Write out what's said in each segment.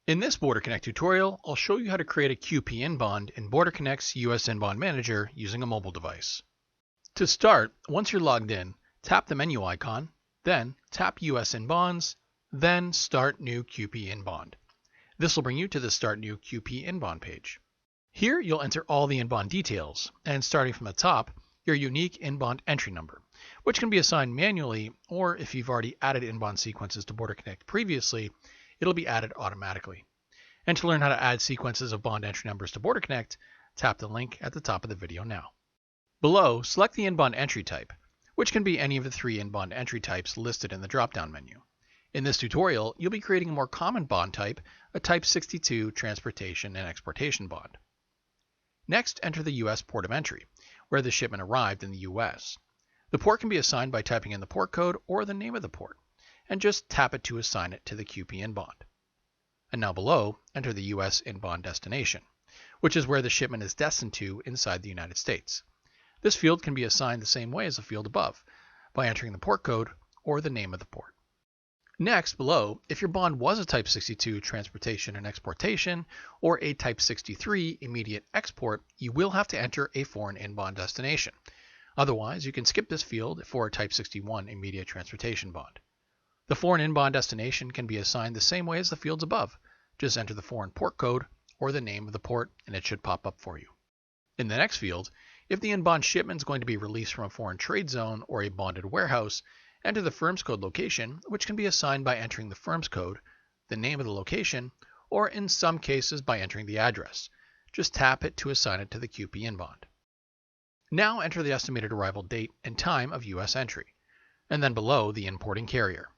In this BorderConnect tutorial, I'll show you how to create a QP inbond in BorderConnect's US Inbond Manager using a mobile device. To start, once you're logged in, tap the menu icon, then tap US Inbonds, then Start New QP Inbond. This will bring you to the Start New QP Inbond page. Here you'll enter all the inbond details, and starting from the top, your unique inbond entry number, which can be assigned manually, or if you've already added inbond sequences to BorderConnect previously, it'll be added automatically. And to learn how to add sequences of bond entry numbers to BorderConnect, tap the link at the top of the video now. Below, select the inbond entry type, which can be any of the three inbond entry types listed in the drop-down menu. In this tutorial, you'll be creating a more common bond type, a Type 62 transportation and exportation bond. Next, enter the U.S. port of entry, where the shipment arrived in the U.S. The port can be assigned by typing in the port code or the name of the port, and just tap it to assign it to the QP inbond. And now below, enter the U.S. inbond destination, which is where the shipment is destined to inside the United States. This field can be assigned the same way as the field above, by entering the port code or the name of the port. Next, below, if your bond was a Type 62 transportation and exportation, or a Type 63 immediate export, you will have to enter a foreign inbond destination. Otherwise, you can skip this field for a Type 61 immediate transportation bond. The foreign inbond destination can be assigned the same way as the fields above. Just enter the foreign port code or the name of the port, and it should pop up for you. In the next field, if the inbond shipment is going to be released from a foreign trade zone or a bonded warehouse, enter the firm's code location, which can be assigned by entering the firm's code, the name of the location, or in some cases by entering the address. Just tap it to assign it to the QP inbond. Now enter the estimated arrival date and time of US entry, and then below the importing carrier.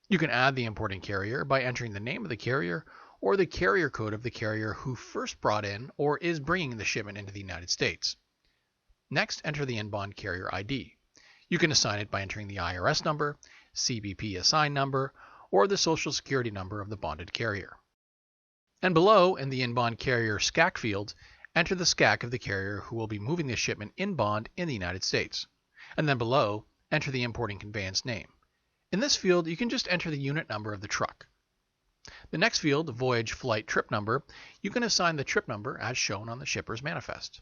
You can add the importing carrier by entering the name of the carrier or the carrier code of the carrier who first brought in or is bringing the shipment into the United States. Next, enter the inbond carrier ID. You can assign it by entering the IRS number, CBP assign number, or the Social Security number of the bonded carrier. And below, in the inbond carrier SCAC field, enter the SCAC of the carrier who will be moving the shipment inbond in the United States. And then below, enter the importing conveyance name. In this field, you can just enter the unit number of the truck. The next field, voyage flight trip number, you can assign the trip number as shown on the shipper's manifest.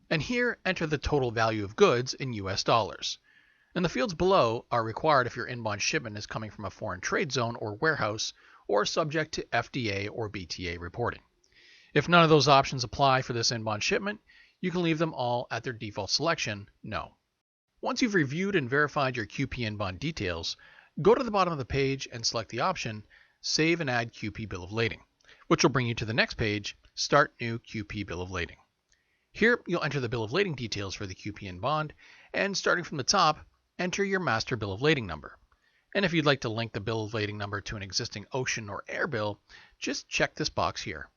And here, enter the total value of goods in US dollars. And the fields below are required if your inbound shipment is coming from a foreign trade zone or warehouse or subject to FDA or BTA reporting. If none of those options apply for this inbound shipment, you can leave them all at their default selection, No. Once you've reviewed and verified your QP inbound details, go to the bottom of the page and select the option Save and Add QP Bill of Lading, which will bring you to the next page, Start New QP Bill of Lading. Here, you'll enter the bill of lading details for the QP inbond, and starting from the top, enter your master bill of lading number. And if you'd like to link the bill of lading number to an existing ocean or air bill, just check this box here.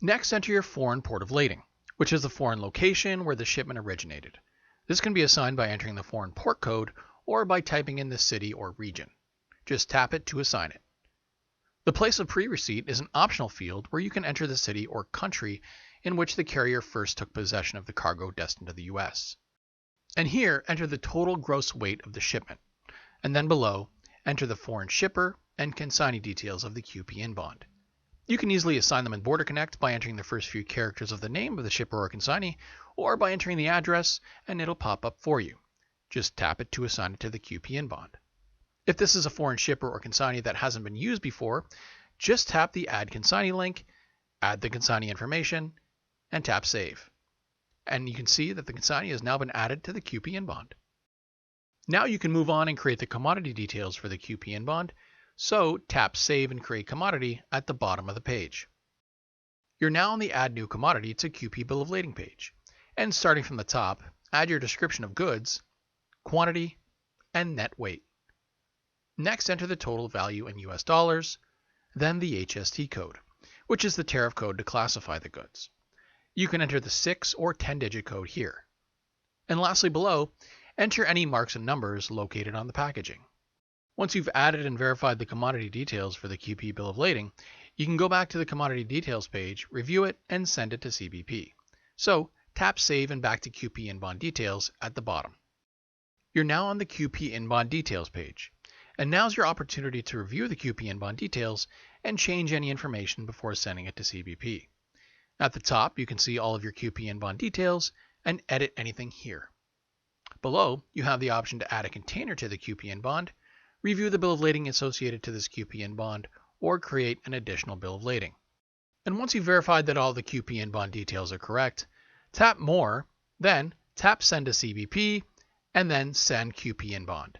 Next, enter your foreign port of lading, which is the foreign location where the shipment originated. This can be assigned by entering the foreign port code or by typing in the city or region. Just tap it to assign it. The place of pre-receipt is an optional field where you can enter the city or country in which the carrier first took possession of the cargo destined to the U.S. And here, enter the total gross weight of the shipment. And then below, enter the foreign shipper and consignee details of the QP inbond. You can easily assign them in BorderConnect by entering the first few characters of the name of the shipper or consignee, or by entering the address, and it'll pop up for you. Just tap it to assign it to the QP inbond. If this is a foreign shipper or consignee that hasn't been used before, just tap the Add Consignee link, add the consignee information, and tap Save. And you can see that the consignee has now been added to the QP inbond. Now you can move on and create the commodity details for the QP inbond, so tap Save and Create Commodity at the bottom of the page. You're now on the Add New Commodity to QP Bill of Lading page, and starting from the top, add your description of goods, quantity, and net weight. Next, enter the total value in US dollars, then the HST code, which is the tariff code to classify the goods. You can enter the 6 or 10-digit code here. And lastly below, enter any marks and numbers located on the packaging. Once you've added and verified the commodity details for the QP Bill of Lading, you can go back to the commodity details page, review it, and send it to CBP. So tap Save and back to QP inbond details at the bottom. You're now on the QP inbond details page. And now's your opportunity to review the QPN bond details and change any information before sending it to CBP. At the top, you can see all of your QPN bond details and edit anything here. Below, you have the option to add a container to the QPN bond, review the bill of lading associated to this QPN bond, or create an additional bill of lading. And once you've verified that all the QPN bond details are correct, tap More, then tap Send to CBP, and then Send QPN bond.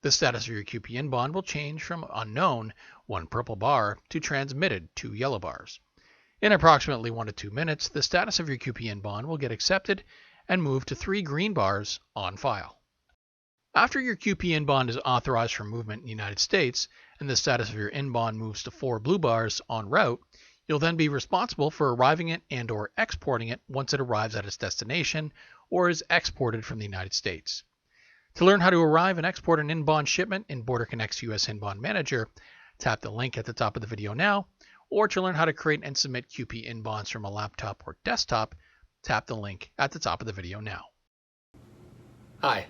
The status of your QPN bond will change from unknown, 1 purple bar, to transmitted, 2 yellow bars. In approximately 1 to 2 minutes, the status of your QPN bond will get accepted and move to 3 green bars on file. After your QPN bond is authorized for movement in the United States and the status of your in-bond moves to 4 blue bars en route, you'll then be responsible for arriving it and/or exporting it once it arrives at its destination or is exported from the United States. To learn how to arrive and export an in-bond shipment in BorderConnect's US In-Bond Manager, tap the link at the top of the video now, or to learn how to create and submit QP in-bonds from a laptop or desktop, tap the link at the top of the video now. Hi,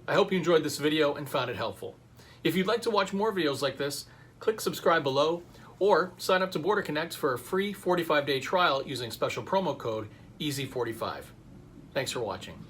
I hope you enjoyed this video and found it helpful. If you'd like to watch more videos like this, click subscribe below or sign up to BorderConnect for a free 45-day trial using special promo code EASY45. Thanks for watching.